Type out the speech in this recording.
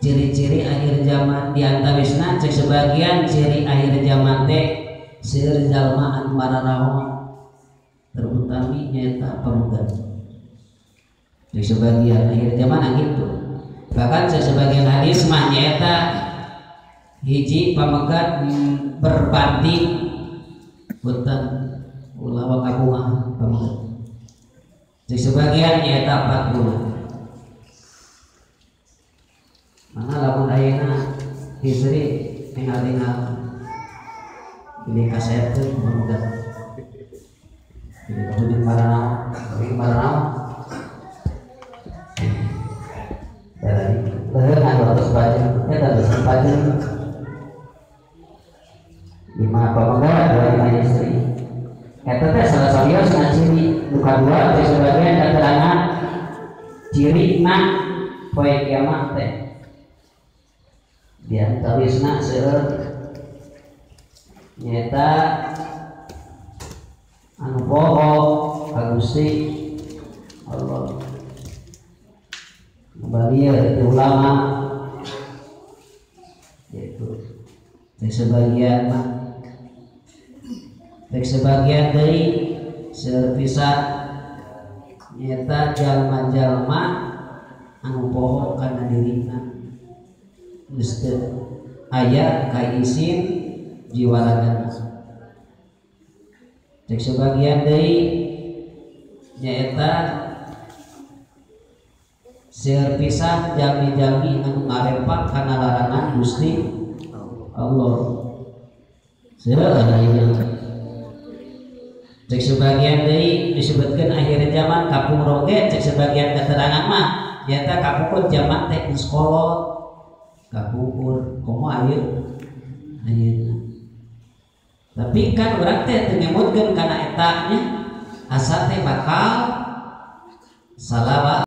ciri-ciri akhir zaman diantawisna cek sebagian ciri akhir zaman teh seueur jalma anu mararaos terutami nyaeta pamegat. Cek sebagian akhir zaman gitu. Bahkan cek sebagian hadis mah nyaeta hiji pamegat berbanding punten ulah wakabuah pamegat. Cek sebagian nyaeta 40. Mana lamun ayeuna istri tinggal ini kaset tuh pamegat. Jadi kemudian marana, dari leher harus baca, harus baca. Lima pamegat, 2 istri. Eta teh salah satu ciri luka dua dari sebagian keterangan ciri na poe kiamat teh. Dia tawisna seueur nyata anu poho ka Gusti Allah. Kembali ya ulama yaitu sebagian dari serpisah nyata jalma-jalma anu poho kana dirina Ustaz ayat kaisin jiwalagan. Cek sebagian dari nyaeta seueur pisah jami-jami anu ngarepak kana larangan Gusti Allah. Seueur aya. Cek sebagian dari disebutkan akhir zaman kapung roge cek sebagian keterangan mah nyaeta kapungkeun zaman teh sekolah kapungkur komo ayeuna. Tapi kan urang teh teu ngemutkeun kana eta nya asa teh bakal salah